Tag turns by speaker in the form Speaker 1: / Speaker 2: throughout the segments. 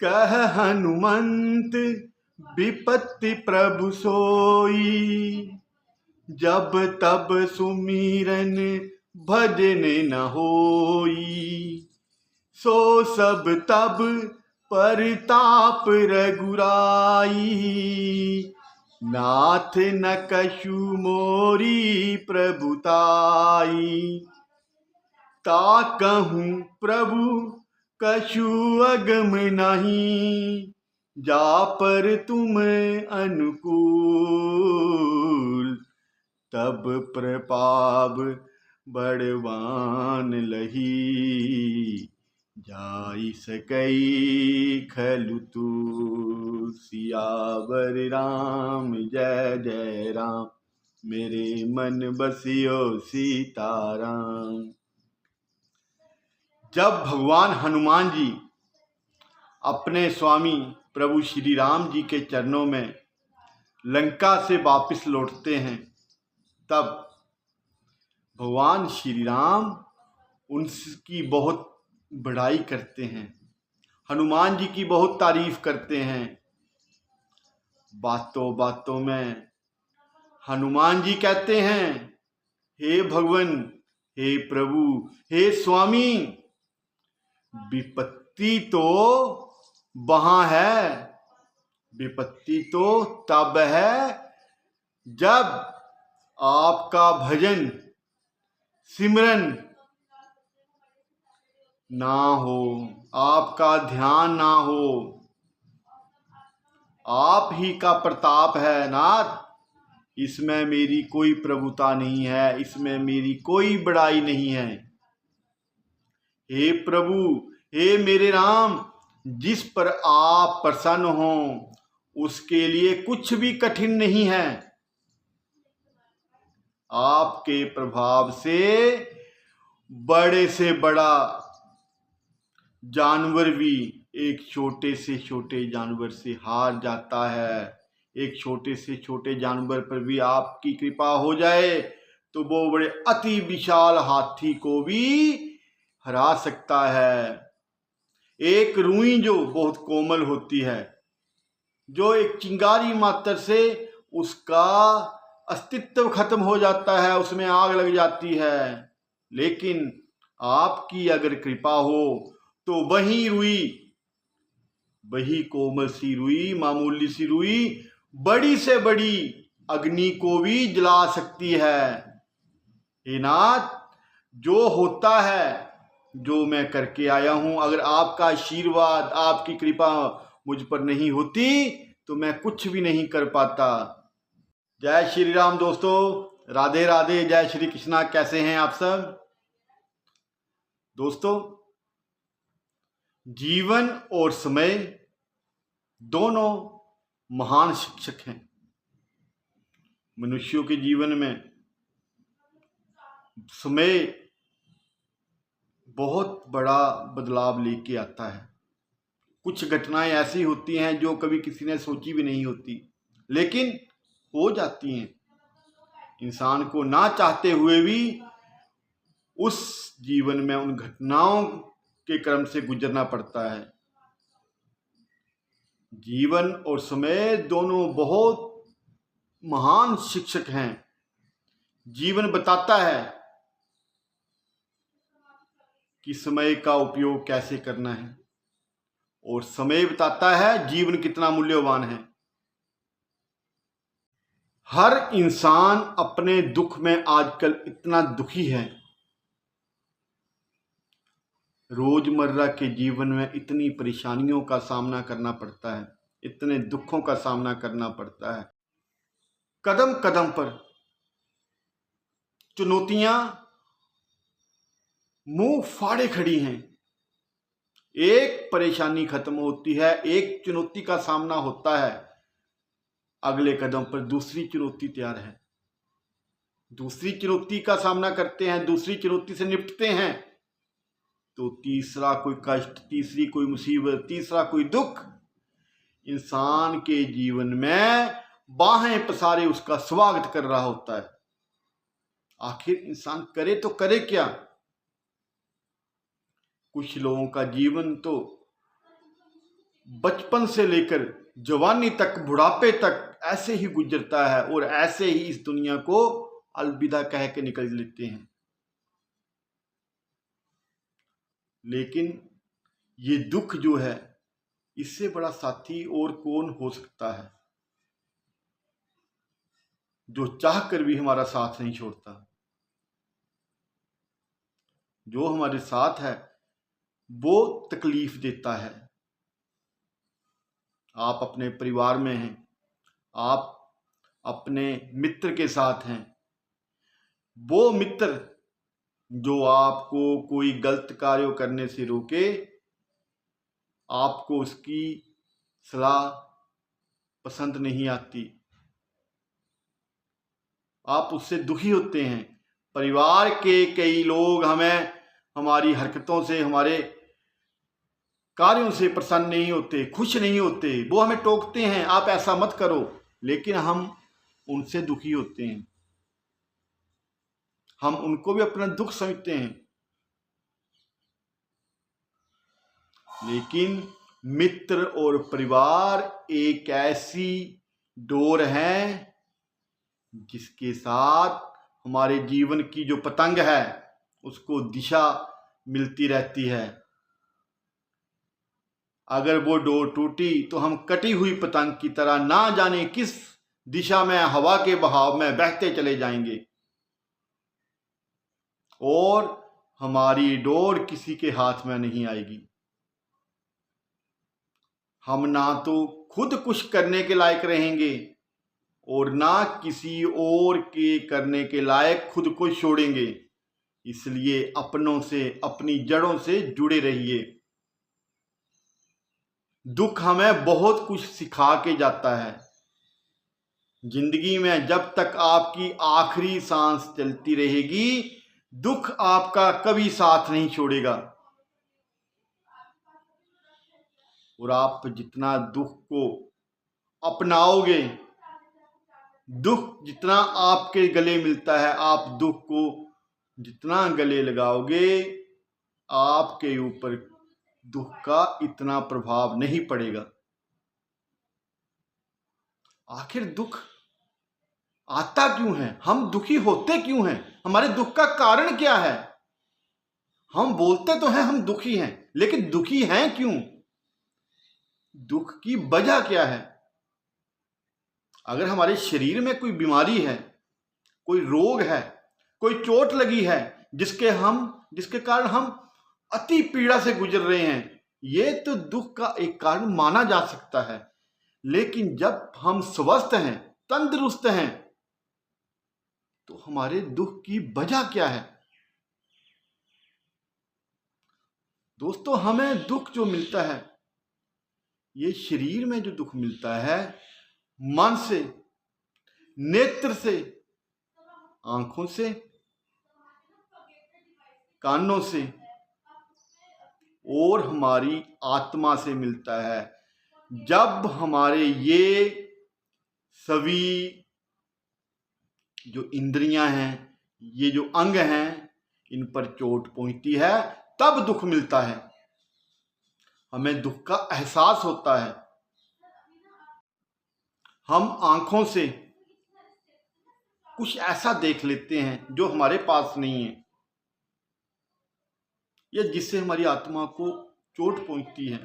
Speaker 1: कह हनुमंत विपत्ति प्रभु सोई, जब तब सुमिरन भजन न होई। सो सब तब परताप रघुराई, नाथ न कछु मोरी प्रभुताई। ता कहूँ प्रभु कछु अगम नहीं, जा पर तुम अनुकूल। तब प्रताप बड़वान लही, जाई सकई खलु तूल। सियावर राम जय जय राम, मेरे मन बसियो सीताराम। जब भगवान हनुमान जी अपने स्वामी प्रभु श्री राम जी के चरणों में लंका से वापस लौटते हैं, तब भगवान श्री राम उनकी बहुत बड़ाई करते हैं, हनुमान जी की बहुत तारीफ करते हैं। बातों बातों में हनुमान जी कहते हैं, हे भगवान, हे प्रभु, हे स्वामी, विपत्ति तो वहां है, विपत्ति तो तब है जब आपका भजन सिमरन ना हो, आपका ध्यान ना हो। आप ही का प्रताप है नाथ, इसमें मेरी कोई प्रभुता नहीं है, इसमें मेरी कोई बड़ाई नहीं है। हे प्रभु, हे मेरे राम, जिस पर आप प्रसन्न हो उसके लिए कुछ भी कठिन नहीं है। आपके प्रभाव से बड़े से बड़ा जानवर भी एक छोटे से छोटे जानवर से हार जाता है। एक छोटे से छोटे जानवर पर भी आपकी कृपा हो जाए तो वो बड़े अति विशाल हाथी को भी हरा सकता है। एक रूई जो बहुत कोमल होती है, जो एक चिंगारी मात्र से उसका अस्तित्व खत्म हो जाता है, उसमें आग लग जाती है, लेकिन आपकी अगर कृपा हो तो वही रुई, वही कोमल सी रुई, मामूली सी रुई बड़ी से बड़ी अग्नि को भी जला सकती है। हे नाथ, जो होता है, जो मैं करके आया हूं, अगर आपका आशीर्वाद, आपकी कृपा मुझ पर नहीं होती तो मैं कुछ भी नहीं कर पाता। जय श्री राम दोस्तों, राधे राधे, जय श्री कृष्णा। कैसे हैं आप सब दोस्तों? जीवन और समय दोनों महान शिक्षक हैं। मनुष्यों के जीवन में समय बहुत बड़ा बदलाव लेके आता है। कुछ घटनाएं ऐसी होती हैं जो कभी किसी ने सोची भी नहीं होती, लेकिन हो जाती हैं। इंसान को ना चाहते हुए भी उस जीवन में उन घटनाओं के क्रम से गुजरना पड़ता है। जीवन और समय दोनों बहुत महान शिक्षक हैं। जीवन बताता है कि समय का उपयोग कैसे करना है, और समय बताता है जीवन कितना मूल्यवान है। हर इंसान अपने दुख में आजकल इतना दुखी है, रोजमर्रा के जीवन में इतनी परेशानियों का सामना करना पड़ता है, इतने दुखों का सामना करना पड़ता है। कदम कदम पर चुनौतियां मुंह फाड़े खड़ी हैं। एक परेशानी खत्म होती है, एक चुनौती का सामना होता है, अगले कदम पर दूसरी चुनौती तैयार है। दूसरी चुनौती का सामना करते हैं, दूसरी चुनौती से निपटते हैं तो तीसरा कोई कष्ट, तीसरी कोई मुसीबत, तीसरा कोई दुख इंसान के जीवन में बाहें पसारे उसका स्वागत कर रहा होता है। आखिर इंसान करे तो करे क्या? कुछ लोगों का जीवन तो बचपन से लेकर जवानी तक, बुढ़ापे तक ऐसे ही गुजरता है और ऐसे ही इस दुनिया को अलविदा कह के निकल लेते हैं। लेकिन ये दुख जो है, इससे बड़ा साथी और कौन हो सकता है, जो चाह कर भी हमारा साथ नहीं छोड़ता। जो हमारे साथ है वो तकलीफ देता है। आप अपने परिवार में हैं, आप अपने मित्र के साथ हैं, वो मित्र जो आपको कोई गलत कार्य करने से रोके, आपको उसकी सलाह पसंद नहीं आती, आप उससे दुखी होते हैं। परिवार के कई लोग हमें हमारी हरकतों से, हमारे कार्यों से प्रसन्न नहीं होते, खुश नहीं होते, वो हमें टोकते हैं, आप ऐसा मत करो, लेकिन हम उनसे दुखी होते हैं, हम उनको भी अपना दुख समझते हैं। लेकिन मित्र और परिवार एक ऐसी डोर है जिसके साथ हमारे जीवन की जो पतंग है उसको दिशा मिलती रहती है। अगर वो डोर टूटी तो हम कटी हुई पतंग की तरह ना जाने किस दिशा में हवा के बहाव में बहते चले जाएंगे और हमारी डोर किसी के हाथ में नहीं आएगी। हम ना तो खुद कुछ करने के लायक रहेंगे और ना किसी और के करने के लायक खुद को छोड़ेंगे। इसलिए अपनों से, अपनी जड़ों से जुड़े रहिए। दुख हमें बहुत कुछ सिखा के जाता है। जिंदगी में जब तक आपकी आखिरी सांस चलती रहेगी, दुख आपका कभी साथ नहीं छोड़ेगा। और आप जितना दुख को अपनाओगे, दुख जितना आपके गले मिलता है, आप दुख को जितना गले लगाओगे, आपके ऊपर दुख का इतना प्रभाव नहीं पड़ेगा। आखिर दुख आता क्यों है? हम दुखी होते क्यों हैं? हमारे दुख का कारण क्या है? हम बोलते तो हैं हम दुखी हैं, लेकिन दुखी हैं क्यों? दुख की वजह क्या है? अगर हमारे शरीर में कोई बीमारी है, कोई रोग है, कोई चोट लगी है, जिसके कारण हम अति पीड़ा से गुजर रहे हैं, ये तो दुख का एक कारण माना जा सकता है। लेकिन जब हम स्वस्थ हैं, तंदुरुस्त हैं, तो हमारे दुख की वजह क्या है? दोस्तों, हमें दुख जो मिलता है, ये शरीर में जो दुख मिलता है, मन से, नेत्र से, आंखों से, कानों से और हमारी आत्मा से मिलता है। जब हमारे ये सभी जो इंद्रियां हैं, ये जो अंग हैं, इन पर चोट पहुंचती है, तब दुख मिलता है, हमें दुख का एहसास होता है। हम आंखों से कुछ ऐसा देख लेते हैं जो हमारे पास नहीं है, या जिससे हमारी आत्मा को चोट पहुंचती है।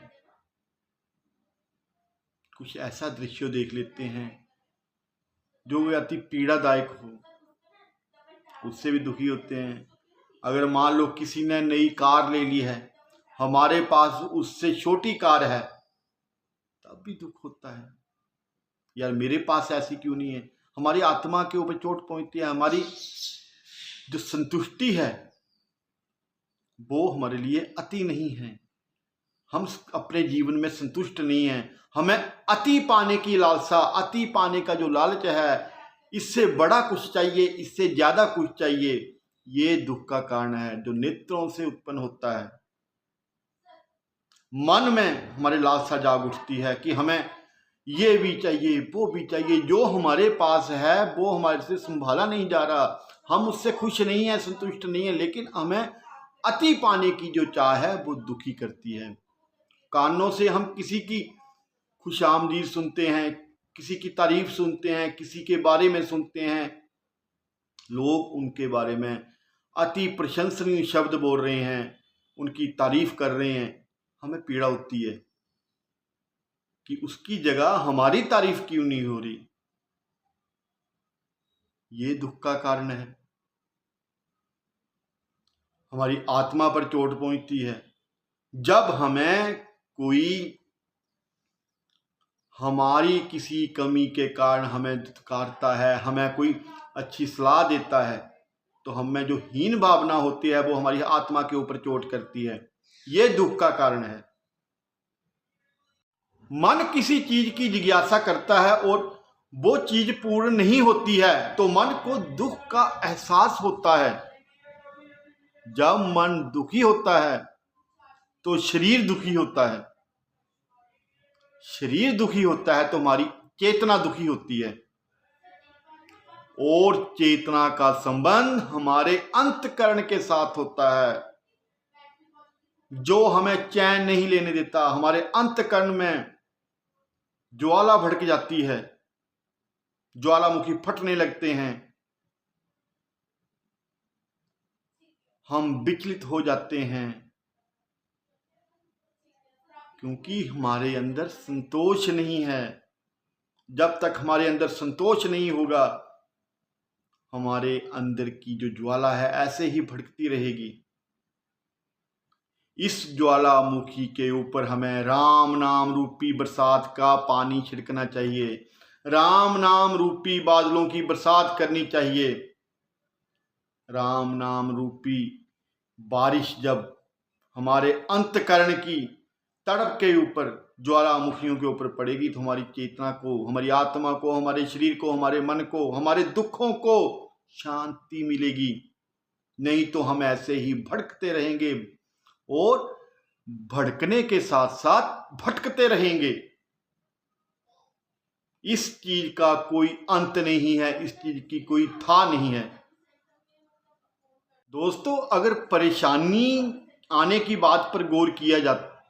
Speaker 1: कुछ ऐसा दृश्य देख लेते हैं जो अति पीड़ादायक हो, उससे भी दुखी होते हैं। अगर मान लो किसी ने नई कार ले ली है, हमारे पास उससे छोटी कार है, तब भी दुख होता है, यार मेरे पास ऐसी क्यों नहीं है। हमारी आत्मा के ऊपर चोट पहुंचती है। हमारी जो संतुष्टि है वो हमारे लिए अति नहीं है, हम अपने जीवन में संतुष्ट नहीं हैं। हमें अति पाने की लालसा, अति पाने का जो लालच है, इससे बड़ा कुछ चाहिए, इससे ज्यादा कुछ चाहिए, ये दुख का कारण है जो नेत्रों से उत्पन्न होता है। मन में हमारे लालसा जाग उठती है कि हमें ये भी चाहिए, वो भी चाहिए। जो हमारे पास है वो हमारे से संभाला नहीं जा रहा, हम उससे खुश नहीं है, संतुष्ट नहीं है, लेकिन हमें अति पाने की जो चाह है वो दुखी करती है। कानों से हम किसी की खुशामदीद सुनते हैं, किसी की तारीफ सुनते हैं, किसी के बारे में सुनते हैं, लोग उनके बारे में अति प्रशंसनीय शब्द बोल रहे हैं, उनकी तारीफ कर रहे हैं, हमें पीड़ा होती है कि उसकी जगह हमारी तारीफ क्यों नहीं हो रही। ये दुख का कारण है। हमारी आत्मा पर चोट पहुंचती है जब हमें कोई हमारी किसी कमी के कारण हमें दुत्कारता है, हमें कोई अच्छी सलाह देता है, तो हमें जो हीन भावना होती है वो हमारी आत्मा के ऊपर चोट करती है। ये दुख का कारण है। मन किसी चीज की जिज्ञासा करता है और वो चीज पूर्ण नहीं होती है तो मन को दुख का एहसास होता है। जब मन दुखी होता है तो शरीर दुखी होता है, शरीर दुखी होता है तो हमारी चेतना दुखी होती है, और चेतना का संबंध हमारे अंतःकरण के साथ होता है जो हमें चैन नहीं लेने देता। हमारे अंतःकरण में ज्वाला भड़क जाती है, ज्वालामुखी फटने लगते हैं, हम विचलित हो जाते हैं क्योंकि हमारे अंदर संतोष नहीं है। जब तक हमारे अंदर संतोष नहीं होगा, हमारे अंदर की जो ज्वाला है ऐसे ही भड़कती रहेगी। इस ज्वालामुखी के ऊपर हमें राम नाम रूपी बरसात का पानी छिड़कना चाहिए, राम नाम रूपी बादलों की बरसात करनी चाहिए। राम नाम रूपी बारिश जब हमारे अंतःकरण की तड़प के ऊपर, ज्वालामुखियों के ऊपर पड़ेगी तो हमारी चेतना को, हमारी आत्मा को, हमारे शरीर को, हमारे मन को, हमारे दुखों को शांति मिलेगी। नहीं तो हम ऐसे ही भटकते रहेंगे और भटकने के साथ साथ भटकते रहेंगे। इस चीज का कोई अंत नहीं है, इस चीज की कोई था नहीं है। दोस्तों, अगर परेशानी आने की बात पर गौर किया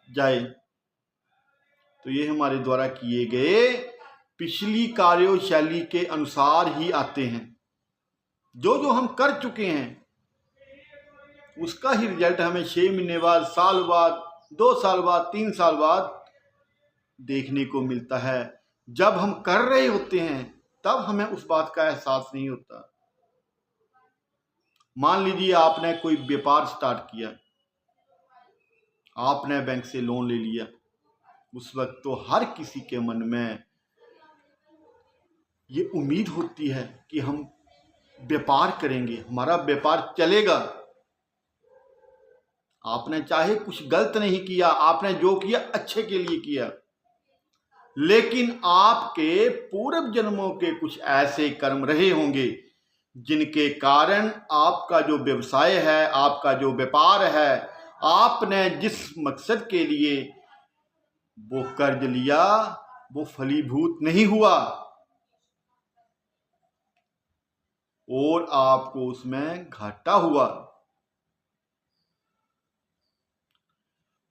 Speaker 1: जाए तो ये हमारे द्वारा किए गए पिछली कार्यशैली के अनुसार ही आते हैं। जो जो हम कर चुके हैं उसका ही रिजल्ट हमें 6 महीने बाद, साल बाद, 2 साल बाद, 3 साल बाद देखने को मिलता है। जब हम कर रहे होते हैं तब हमें उस बात का एहसास नहीं होता। मान लीजिए आपने कोई व्यापार स्टार्ट किया, आपने बैंक से लोन ले लिया, उस वक्त तो हर किसी के मन में ये उम्मीद होती है कि हम व्यापार करेंगे, हमारा व्यापार चलेगा। आपने चाहे कुछ गलत नहीं किया, आपने जो किया अच्छे के लिए किया, लेकिन आपके पूर्व जन्मों के कुछ ऐसे कर्म रहे होंगे जिनके कारण आपका जो व्यवसाय है, आपका जो व्यापार है, आपने जिस मकसद के लिए वो कर्ज लिया वो फलीभूत नहीं हुआ और आपको उसमें घाटा हुआ।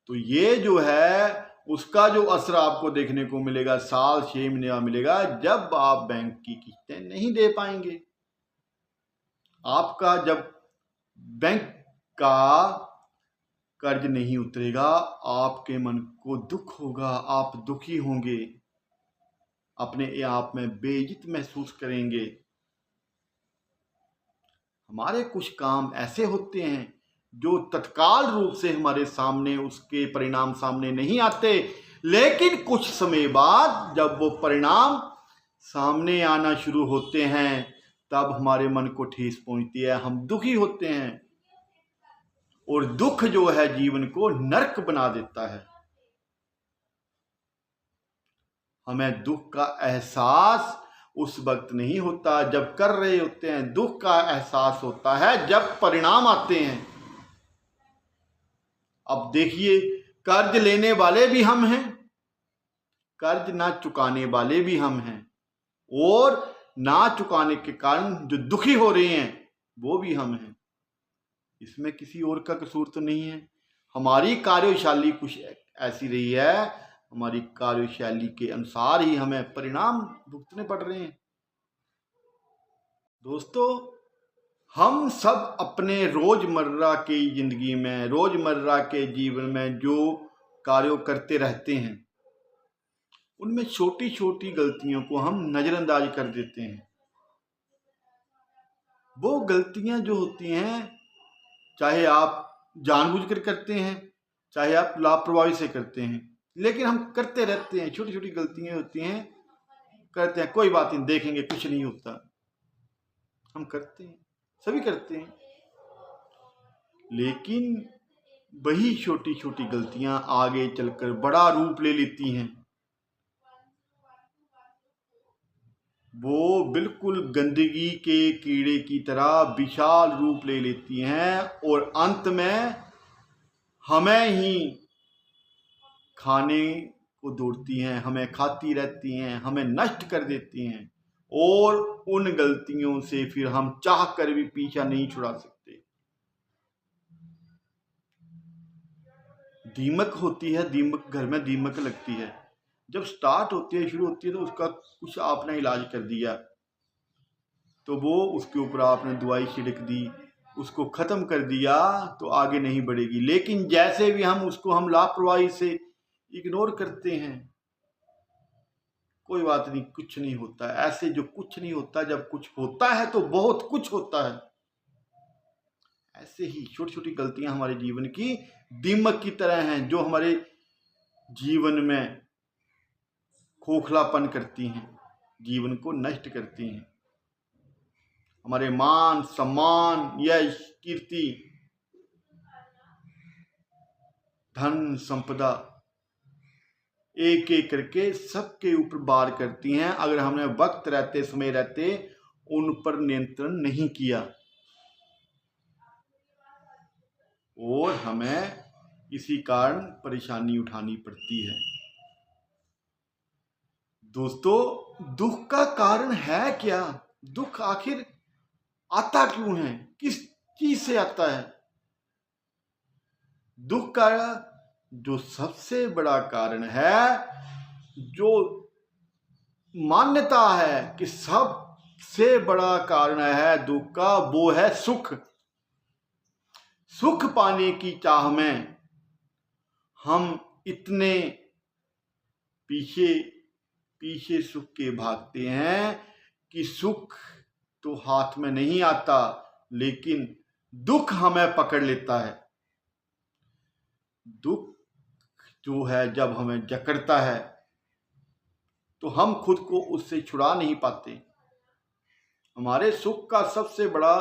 Speaker 1: तो ये जो है उसका जो असर आपको देखने को मिलेगा, साल 6 महीने मिलेगा, जब आप बैंक की किस्तें नहीं दे पाएंगे। आपका जब बैंक का कर्ज नहीं उतरेगा, आपके मन को दुख होगा, आप दुखी होंगे, अपने आप में बेइज्जत महसूस करेंगे। हमारे कुछ काम ऐसे होते हैं जो तत्काल रूप से हमारे सामने उसके परिणाम सामने नहीं आते, लेकिन कुछ समय बाद जब वो परिणाम सामने आना शुरू होते हैं तब हमारे मन को ठेस पहुंचती है, हम दुखी होते हैं, और दुख जो है जीवन को नरक बना देता है। हमें दुख का एहसास उस वक्त नहीं होता जब कर रहे होते हैं, दुख का एहसास होता है जब परिणाम आते हैं। अब देखिए, कर्ज लेने वाले भी हम हैं, कर्ज ना चुकाने वाले भी हम हैं, और ना चुकाने के कारण जो दुखी हो रहे हैं वो भी हम हैं। इसमें किसी और का कसूर तो नहीं है। हमारी कार्यशैली कुछ ऐसी रही है, हमारी कार्यशैली के अनुसार ही हमें परिणाम भुगतने पड़ रहे हैं। दोस्तों, हम सब अपने रोजमर्रा की जिंदगी में, रोजमर्रा के जीवन में जो कार्य करते रहते हैं, उनमें छोटी छोटी गलतियों को हम नजरअंदाज कर देते हैं। वो गलतियां जो होती हैं, चाहे आप जानबूझकर करते हैं, चाहे आप लापरवाही से करते हैं, लेकिन हम करते रहते हैं। छोटी छोटी गलतियां होती हैं, करते हैं, कोई बात नहीं, देखेंगे, कुछ नहीं होता। हम करते हैं, सभी करते हैं, लेकिन वही छोटी छोटी गलतियां आगे चलकर बड़ा रूप ले लेती हैं। वो बिल्कुल गंदगी के कीड़े की तरह विशाल रूप ले लेती हैं और अंत में हमें ही खाने को दौड़ती हैं, हमें खाती रहती हैं, हमें नष्ट कर देती हैं, और उन गलतियों से फिर हम चाह कर भी पीछा नहीं छुड़ा सकते। दीमक होती है, दीमक, घर में दीमक लगती है, जब स्टार्ट होती है, शुरू होती है, तो उसका कुछ आपने इलाज कर दिया, तो वो उसके ऊपर आपने दवाई छिड़क दी, उसको ख़त्म कर दिया, तो आगे नहीं बढ़ेगी। लेकिन जैसे भी हम लापरवाही से इग्नोर करते हैं, कोई बात नहीं, कुछ नहीं होता। ऐसे जो कुछ नहीं होता, जब कुछ होता है तो बहुत कुछ होता है। ऐसे ही छोटी छोटी गलतियां हमारे जीवन की दीमक की तरह हैं, जो हमारे जीवन में खोखलापन करती हैं, जीवन को नष्ट करती हैं। हमारे मान सम्मान, यश, कीर्ति, धन संपदा एक एक करके सबके ऊपर वार करती हैं, अगर हमने वक्त रहते, समय रहते उन पर नियंत्रण नहीं किया, और हमें इसी कारण परेशानी उठानी पड़ती है। दोस्तों, दुख का कारण है क्या? दुख आखिर आता क्यों है? किस चीज से आता है? दुख का जो सबसे बड़ा कारण है, जो मान्यता है कि सबसे बड़ा कारण है दुख का, वो है सुख। सुख पाने की चाह में हम इतने पीछे पीछे सुख के भागते हैं कि सुख तो हाथ में नहीं आता, लेकिन दुख हमें पकड़ लेता है। दुख जो है, जब हमें जकड़ता है, तो हम खुद को उससे छुड़ा नहीं पाते। हमारे सुख का सबसे बड़ा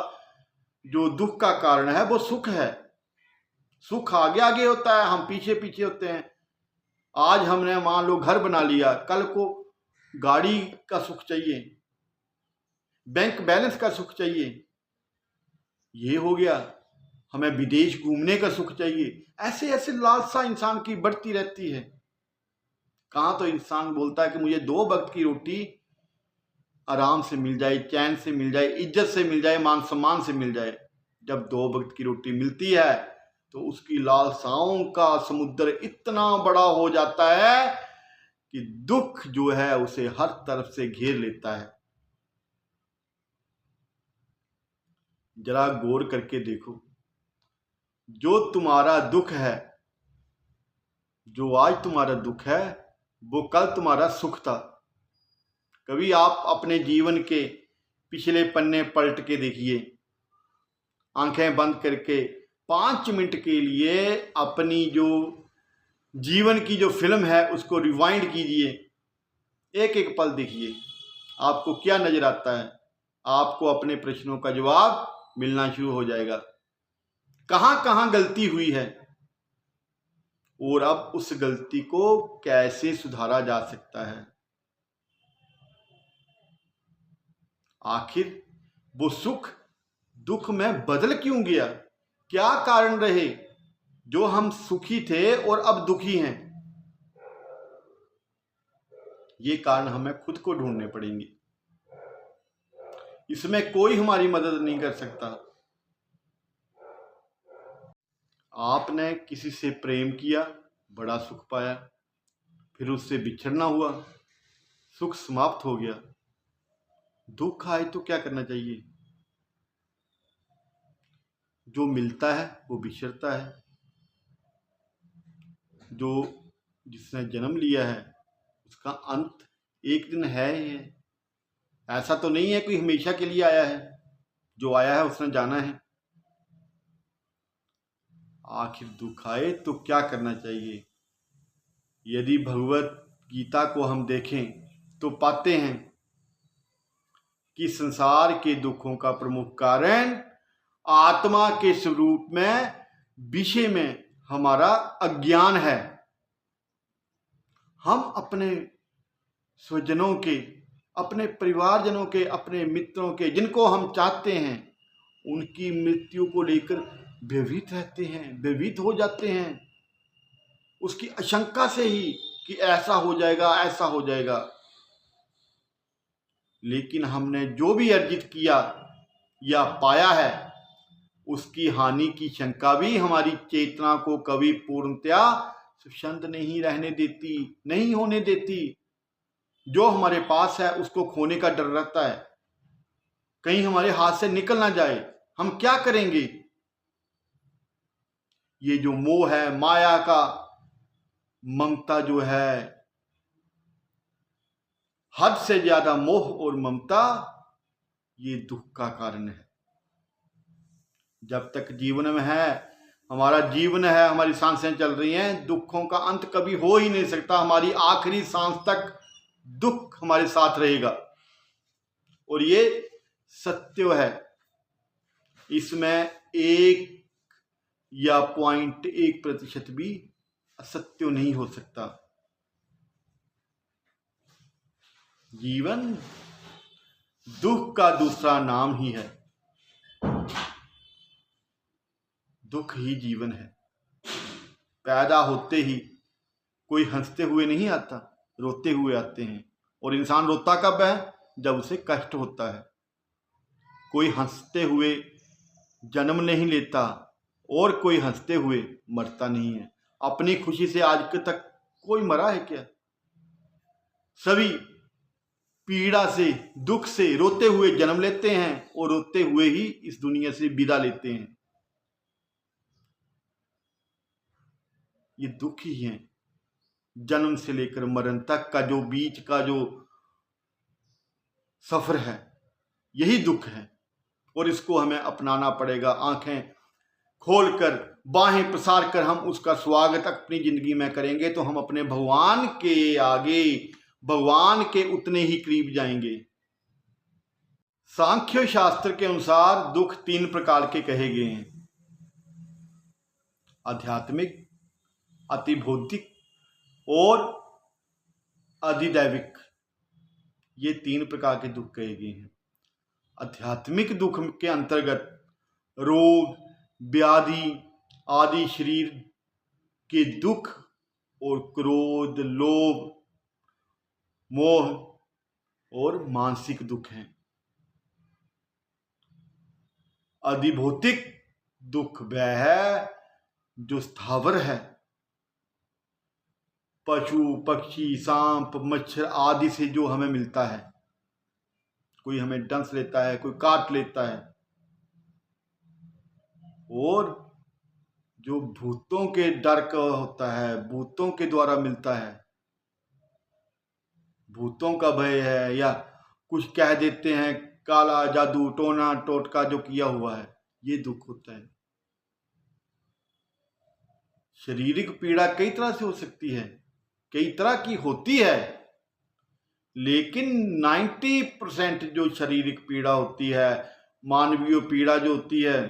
Speaker 1: जो दुख का कारण है, वो सुख है। सुख आगे आगे होता है, हम पीछे पीछे होते हैं। आज हमने मान लो घर बना लिया, कल को गाड़ी का सुख चाहिए, बैंक बैलेंस का सुख चाहिए, ये हो गया, हमें विदेश घूमने का सुख चाहिए। ऐसे ऐसे लालसा इंसान की बढ़ती रहती है। कहाँ तो इंसान बोलता है कि मुझे 2 वक्त की रोटी आराम से मिल जाए, चैन से मिल जाए, इज्जत से मिल जाए, मान सम्मान से मिल जाए। जब 2 वक्त की रोटी मिलती है, तो उसकी लालसाओं का समुद्र इतना बड़ा हो जाता है कि दुख जो है उसे हर तरफ से घेर लेता है। जरा गौर करके देखो, जो तुम्हारा दुख है, जो आज तुम्हारा दुख है, वो कल तुम्हारा सुख था। कभी आप अपने जीवन के पिछले पन्ने पलट के देखिए, आंखें बंद करके 5 मिनट के लिए अपनी जो जीवन की जो फिल्म है उसको रिवाइंड कीजिए, एक एक पल देखिए, आपको क्या नजर आता है? आपको अपने प्रश्नों का जवाब मिलना शुरू हो जाएगा। कहां कहां गलती हुई है, और अब उस गलती को कैसे सुधारा जा सकता है? आखिर वो सुख दुख में बदल क्यों गया? क्या कारण रहे जो हम सुखी थे और अब दुखी हैं? ये कारण हमें खुद को ढूंढने पड़ेंगे। इसमें कोई हमारी मदद नहीं कर सकता। आपने किसी से प्रेम किया, बड़ा सुख पाया, फिर उससे बिछड़ना हुआ, सुख समाप्त हो गया। दुख आए तो क्या करना चाहिए? जो मिलता है वो बिछड़ता है, जो जिसने जन्म लिया है उसका अंत एक दिन है ही है। ऐसा तो नहीं है कोई हमेशा के लिए आया है, जो आया है उसने जाना है। आखिर दुख आए तो क्या करना चाहिए? यदि भगवत गीता को हम देखें तो पाते हैं कि संसार के दुखों का प्रमुख कारण आत्मा के स्वरूप में, विषय में हमारा अज्ञान है। हम अपने स्वजनों के, अपने परिवारजनों के, अपने मित्रों के, जिनको हम चाहते हैं, उनकी मृत्यु को लेकर भयभीत रहते हैं, भयभीत हो जाते हैं, उसकी आशंका से ही कि ऐसा हो जाएगा, ऐसा हो जाएगा। लेकिन हमने जो भी अर्जित किया या पाया है, उसकी हानि की शंका भी हमारी चेतना को कभी पूर्णतया शांत नहीं रहने देती, नहीं होने देती। जो हमारे पास है उसको खोने का डर रहता है, कहीं हमारे हाथ से निकल ना जाए। हम क्या करेंगे? ये जो मोह है, माया का, ममता जो है, हद से ज्यादा मोह और ममता, ये दुख का कारण है। जब तक जीवन में है, हमारा जीवन है, हमारी सांसें चल रही हैं, दुखों का अंत कभी हो ही नहीं सकता। हमारी आखिरी सांस तक दुख हमारे साथ रहेगा, और ये सत्य है। इसमें 1 या 0.1% भी असत्य नहीं हो सकता। जीवन दुख का दूसरा नाम ही है। दुख ही जीवन है। पैदा होते ही कोई हंसते हुए नहीं आता, रोते हुए आते हैं। और इंसान रोता कब है? जब उसे कष्ट होता है। कोई हंसते हुए जन्म नहीं लेता और कोई हंसते हुए मरता नहीं है। अपनी खुशी से आज तक कोई मरा है क्या? सभी पीड़ा से, दुख से रोते हुए जन्म लेते हैं और रोते हुए ही इस दुनिया से विदा लेते हैं। ये दुख ही है। जन्म से लेकर मरण तक का जो बीच का जो सफर है, यही दुख है, और इसको हमें अपनाना पड़ेगा। आंखें खोलकर, बाहें प्रसार कर हम उसका स्वागत अपनी जिंदगी में करेंगे तो हम अपने भगवान के आगे, भगवान के उतने ही करीब जाएंगे। सांख्य शास्त्र के अनुसार दुख 3 प्रकार के कहे गए हैं: आध्यात्मिक, अतिभौतिक और अधिदैविक। ये 3 प्रकार के दुख कहे गए हैं। आध्यात्मिक दुख के अंतर्गत रोग, व्याधि आदि शरीर के दुख और क्रोध, लोभ, मोह और मानसिक दुख हैं। अधिभौतिक दुख वह है जो स्थावर है। पशु, पक्षी, सांप, मच्छर आदि से जो हमें मिलता है। कोई हमें डंस लेता है, कोई काट लेता है। और जो भूतों के डर का होता है, भूतों के द्वारा मिलता है, भूतों का भय है, या कुछ कह देते हैं काला जादू, टोना टोटका जो किया हुआ है, ये दुख होता है। शारीरिक पीड़ा कई तरह से हो सकती है, कई तरह की होती है, लेकिन 90% जो शारीरिक पीड़ा होती है, मानवीय पीड़ा जो होती है,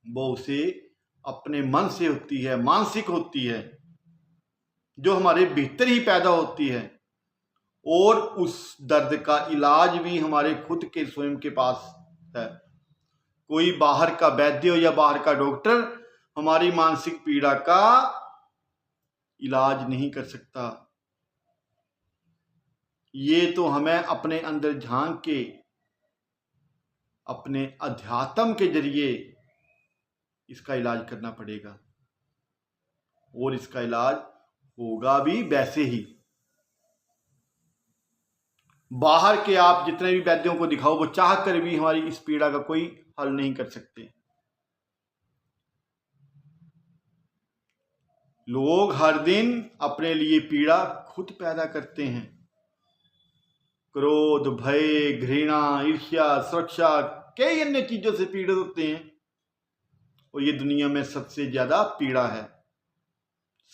Speaker 1: वो उसे अपने मन से होती है, मानसिक होती है, जो हमारे भीतर ही पैदा होती है। और उस दर्द का इलाज भी हमारे खुद के स्वयं के पास है। कोई बाहर का वैद्य या बाहर का डॉक्टर हमारी मानसिक पीड़ा का इलाज नहीं कर सकता। ये तो हमें अपने अंदर झांक के, अपने अध्यात्म के जरिए इसका इलाज करना पड़ेगा। और इसका इलाज होगा भी वैसे ही। बाहर के आप जितने भी वैद्यों को दिखाओ, वो चाह कर भी हमारी इस पीड़ा का कोई हल नहीं कर सकते। लोग हर दिन अपने लिए पीड़ा खुद पैदा करते हैं। क्रोध, भय, घृणा, ईर्ष्या, सुरक्षा, कई अन्य चीजों से पीड़ित होते हैं। और ये दुनिया में सबसे ज्यादा पीड़ा है।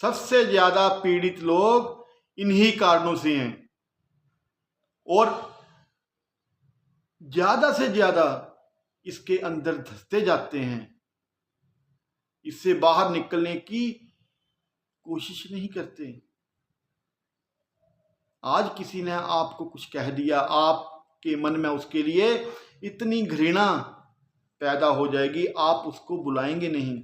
Speaker 1: सबसे ज्यादा पीड़ित लोग इन्हीं कारणों से हैं। और ज्यादा से ज्यादा इसके अंदर धंसते जाते हैं। इससे बाहर निकलने की कोशिश नहीं करते। आज किसी ने आपको कुछ कह दिया, आपके मन में उसके लिए इतनी घृणा पैदा हो जाएगी, आप उसको बुलाएंगे नहीं।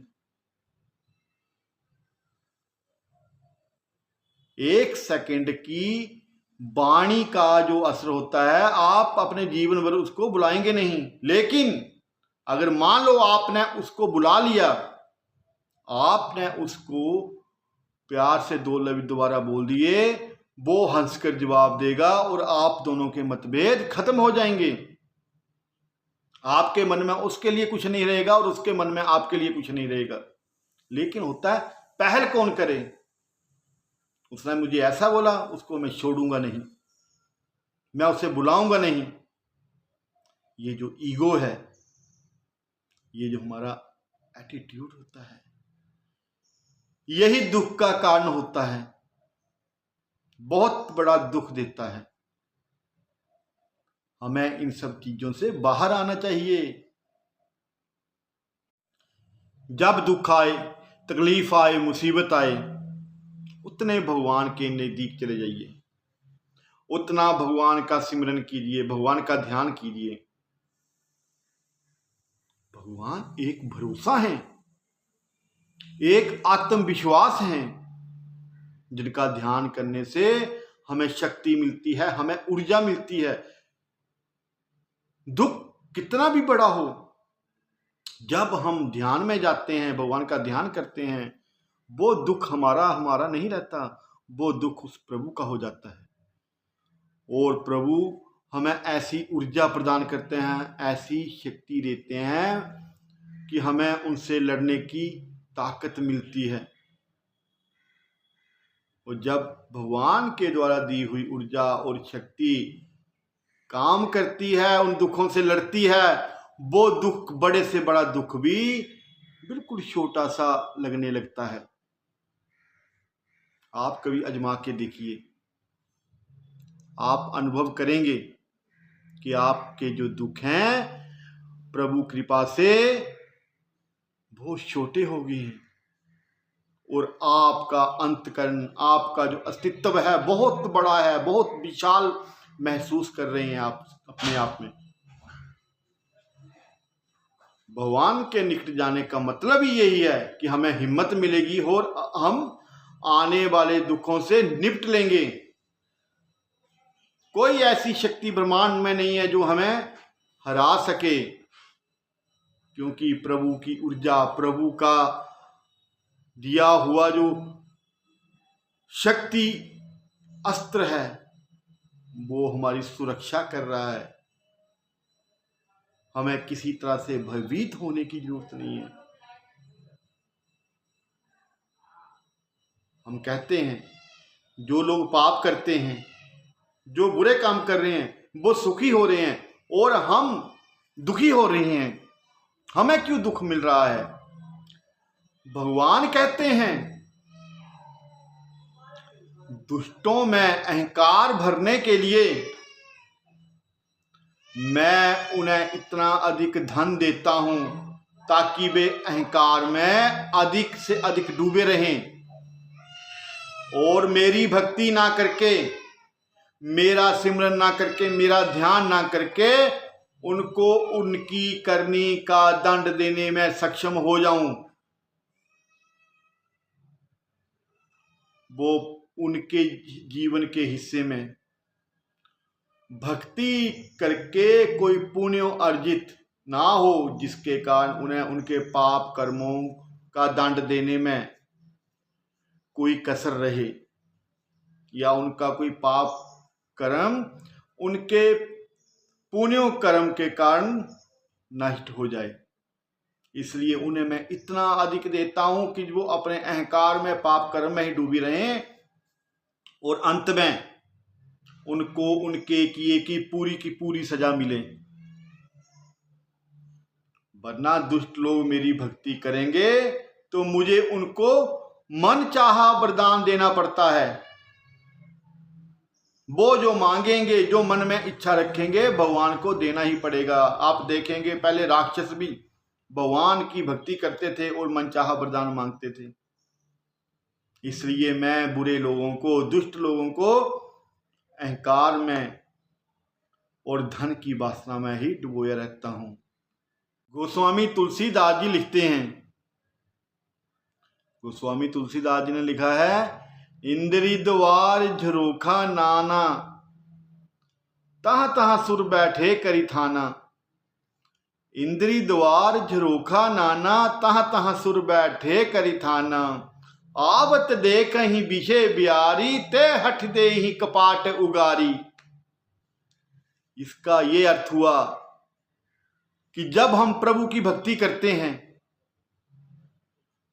Speaker 1: एक सेकंड की वाणी का जो असर होता है, आप अपने जीवन भर उसको बुलाएंगे नहीं। लेकिन अगर मान लो आपने उसको बुला लिया, आपने उसको प्यार से दो लफ्ज दोबारा बोल दिए, वो हंसकर जवाब देगा और आप दोनों के मतभेद खत्म हो जाएंगे। आपके मन में उसके लिए कुछ नहीं रहेगा और उसके मन में आपके लिए कुछ नहीं रहेगा। लेकिन होता है, पहल कौन करे? उसने मुझे ऐसा बोला, उसको मैं छोड़ूंगा नहीं, मैं उसे बुलाऊंगा नहीं। ये जो ईगो है, ये जो हमारा एटीट्यूड होता है, यही दुख का कारण होता है, बहुत बड़ा दुख देता है। हमें इन सब चीजों से बाहर आना चाहिए। जब दुख आए, तकलीफ आए, मुसीबत आए, उतने भगवान के नजदीक चले जाइए, उतना भगवान का सिमरन कीजिए, भगवान का ध्यान कीजिए। भगवान एक भरोसा है, एक आत्मविश्वास है, जिनका ध्यान करने से हमें शक्ति मिलती है, हमें ऊर्जा मिलती है। दुख कितना भी बड़ा हो, जब हम ध्यान में जाते हैं, भगवान का ध्यान करते हैं, वो दुख हमारा नहीं रहता, वो दुख उस प्रभु का हो जाता है। और प्रभु हमें ऐसी ऊर्जा प्रदान करते हैं, ऐसी शक्ति देते हैं कि हमें उनसे लड़ने की ताकत मिलती है। और जब भगवान के द्वारा दी हुई ऊर्जा और शक्ति काम करती है, उन दुखों से लड़ती है, वो दुख, बड़े से बड़ा दुख भी बिल्कुल छोटा सा लगने लगता है। आप कभी आजमा के देखिए, आप अनुभव करेंगे कि आपके जो दुख हैं, प्रभु कृपा से बहुत छोटे हो गए हैं और आपका अंतकरण, आपका जो अस्तित्व है, बहुत बड़ा है, बहुत विशाल महसूस कर रहे हैं आप अपने आप में। भगवान के निकट जाने का मतलब ही यही है कि हमें हिम्मत मिलेगी और हम आने वाले दुखों से निपट लेंगे। कोई ऐसी शक्ति ब्रह्मांड में नहीं है जो हमें हरा सके, क्योंकि प्रभु की ऊर्जा, प्रभु का दिया हुआ जो शक्ति अस्त्र है, वो हमारी सुरक्षा कर रहा है। हमें किसी तरह से भयभीत होने की जरूरत नहीं है। हम कहते हैं, जो लोग पाप करते हैं, जो बुरे काम कर रहे हैं, वो सुखी हो रहे हैं और हम दुखी हो रहे हैं। हमें क्यों दुख मिल रहा है? भगवान कहते हैं, दुष्टों में अहंकार भरने के लिए मैं उन्हें इतना अधिक धन देता हूं ताकि वे अहंकार में अधिक से अधिक डूबे रहें और मेरी भक्ति ना करके, मेरा सिमरन ना करके, मेरा ध्यान ना करके उनको उनकी करनी का दंड देने में सक्षम हो जाऊं। वो उनके जीवन के हिस्से में भक्ति करके कोई पुण्य अर्जित ना हो, जिसके कारण उन्हें उनके पाप कर्मों का दंड देने में कोई कसर रहे या उनका कोई पाप कर्म उनके पुण्यों कर्म के कारण नष्ट हो जाए। इसलिए उन्हें मैं इतना अधिक देता हूं कि वो अपने अहंकार में पाप कर्म में ही डूबी रहें और अंत में उनको उनके किए की पूरी सजा मिले। वरना दुष्ट लोग मेरी भक्ति करेंगे तो मुझे उनको मन चाहा वरदान देना पड़ता है। वो जो मांगेंगे, जो मन में इच्छा रखेंगे, भगवान को देना ही पड़ेगा। आप देखेंगे पहले राक्षस भी भगवान की भक्ति करते थे और मनचाहा वरदान मांगते थे। इसलिए मैं बुरे लोगों को, दुष्ट लोगों को अहंकार में और धन की वासना में ही डुबोया रहता हूं। गोस्वामी तुलसीदास जी लिखते हैं, गोस्वामी तुलसीदास जी ने लिखा है, इंद्री द्वार झरोखा नाना, तह तह सुर बैठे करी थाना। इंद्री द्वार झरोखा नाना, तह तह सुर बैठे करी थाना। आवत दे कहीं विषय बियारी, ते हठ दे ही कपाट उगारी। इसका ये अर्थ हुआ कि जब हम प्रभु की भक्ति करते हैं,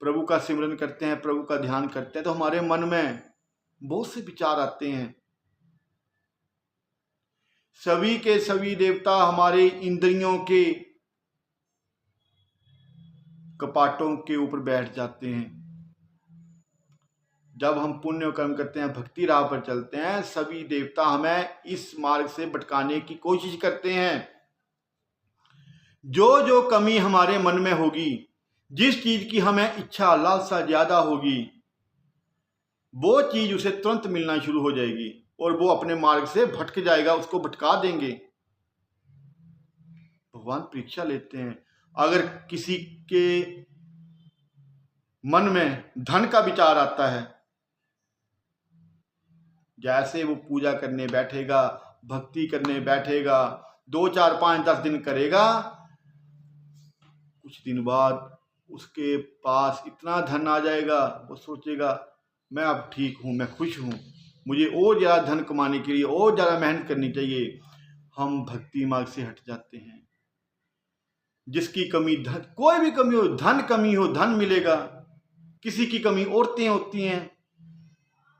Speaker 1: प्रभु का सिमरन करते हैं, प्रभु का ध्यान करते हैं, तो हमारे मन में बहुत से विचार आते हैं। सभी के सभी देवता हमारे इंद्रियों के कपाटों के ऊपर बैठ जाते हैं। जब हम पुण्य कर्म करते हैं, भक्ति राह पर चलते हैं, सभी देवता हमें इस मार्ग से भटकाने की कोशिश करते हैं। जो जो कमी हमारे मन में होगी, जिस चीज की हमें इच्छा लालसा ज्यादा होगी, वो चीज उसे तुरंत मिलना शुरू हो जाएगी और वो अपने मार्ग से भटक जाएगा, उसको भटका देंगे। भगवान परीक्षा लेते हैं। अगर किसी के मन में धन का विचार आता है, जैसे वो पूजा करने बैठेगा, भक्ति करने बैठेगा, 2, 4, 5, 10 दिन करेगा, कुछ दिन बाद उसके पास इतना धन आ जाएगा, वो सोचेगा मैं अब ठीक हूं, मैं खुश हूं, मुझे और ज्यादा धन कमाने के लिए और ज्यादा मेहनत करनी चाहिए। हम भक्ति मार्ग से हट जाते हैं। जिसकी कमी धन, कोई भी कमी हो, धन कमी हो, धन मिलेगा। किसी की कमी औरतें होती हैं,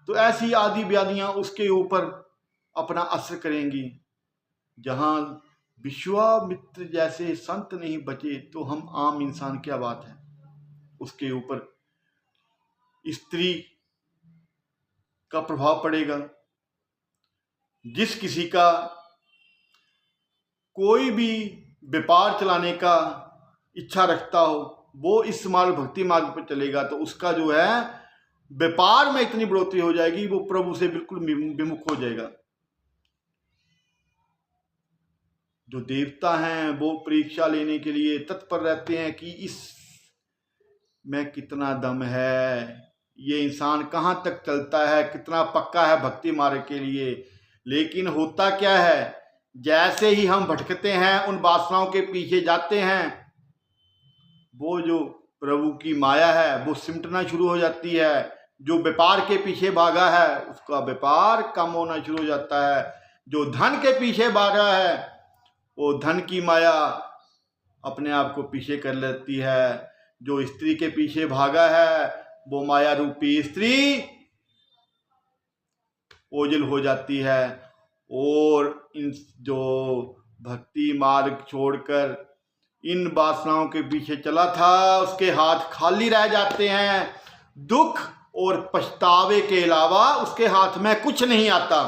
Speaker 1: तो ऐसी आदि व्याधियां उसके ऊपर अपना असर करेंगी। जहां विश्वामित्र जैसे संत नहीं बचे, तो हम आम इंसान क्या बात है। उसके ऊपर स्त्री का प्रभाव पड़ेगा। जिस किसी का कोई भी व्यापार चलाने का इच्छा रखता हो, वो इस मार्ग भक्ति मार्ग पर चलेगा, तो उसका जो है व्यापार में इतनी बढ़ोतरी हो जाएगी, वो प्रभु से बिल्कुल विमुख हो जाएगा। जो देवता हैं वो परीक्षा लेने के लिए तत्पर रहते हैं कि इस में कितना दम है, ये इंसान कहाँ तक चलता है, कितना पक्का है भक्ति मार्ग के लिए। लेकिन होता क्या है, जैसे ही हम भटकते हैं, उन वासनाओं के पीछे जाते हैं, वो जो प्रभु की माया है वो सिमटना शुरू हो जाती है। जो व्यापार के पीछे भागा है, उसका व्यापार कम होना शुरू हो जाता है। जो धन के पीछे भागा है, वो धन की माया अपने आप को पीछे कर लेती है। जो स्त्री के पीछे भागा है, वो माया रूपी स्त्री ओझल हो जाती है। और इन जो भक्ति मार्ग छोड़कर इन वासनाओं के पीछे चला था, उसके हाथ खाली रह जाते हैं। दुख और पछतावे के अलावा उसके हाथ में कुछ नहीं आता।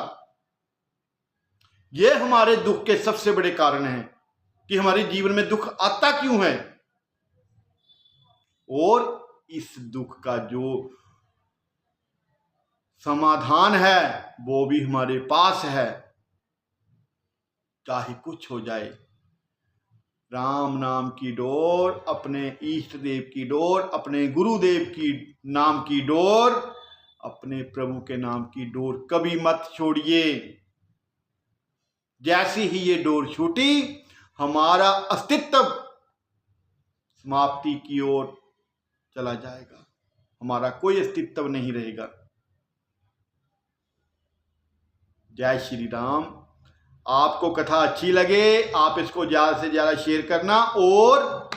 Speaker 1: ये हमारे दुख के सबसे बड़े कारण हैं कि हमारे जीवन में दुख आता क्यों है, और इस दुख का जो समाधान है वो भी हमारे पास है। चाहे कुछ हो जाए, राम नाम की डोर, अपने इष्ट देव की डोर, अपने गुरुदेव की नाम की डोर, अपने प्रभु के नाम की डोर कभी मत छोड़िए। जैसे ही ये डोर छूटी, हमारा अस्तित्व समाप्ति की ओर चला जाएगा। हमारा कोई अस्तित्व नहीं रहेगा। जय श्री राम। आपको कथा अच्छी लगे आप इसको ज़्यादा से ज़्यादा शेयर करना, और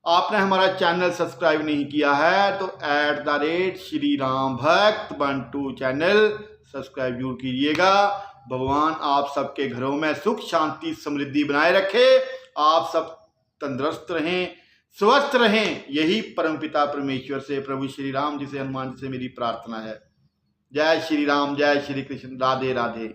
Speaker 1: आपने हमारा चैनल सब्सक्राइब नहीं किया है तो @श्री राम भक्त 12 चैनल सब्सक्राइब जरूर कीजिएगा। भगवान आप सबके घरों में सुख शांति समृद्धि बनाए रखे, आप सब तंदुरुस्त रहें, स्वस्थ रहें, यही परमपिता परमेश्वर से, प्रभु श्री राम जी से, हनुमान जी से मेरी प्रार्थना है। जय श्री राम, जय श्री कृष्ण, राधे राधे।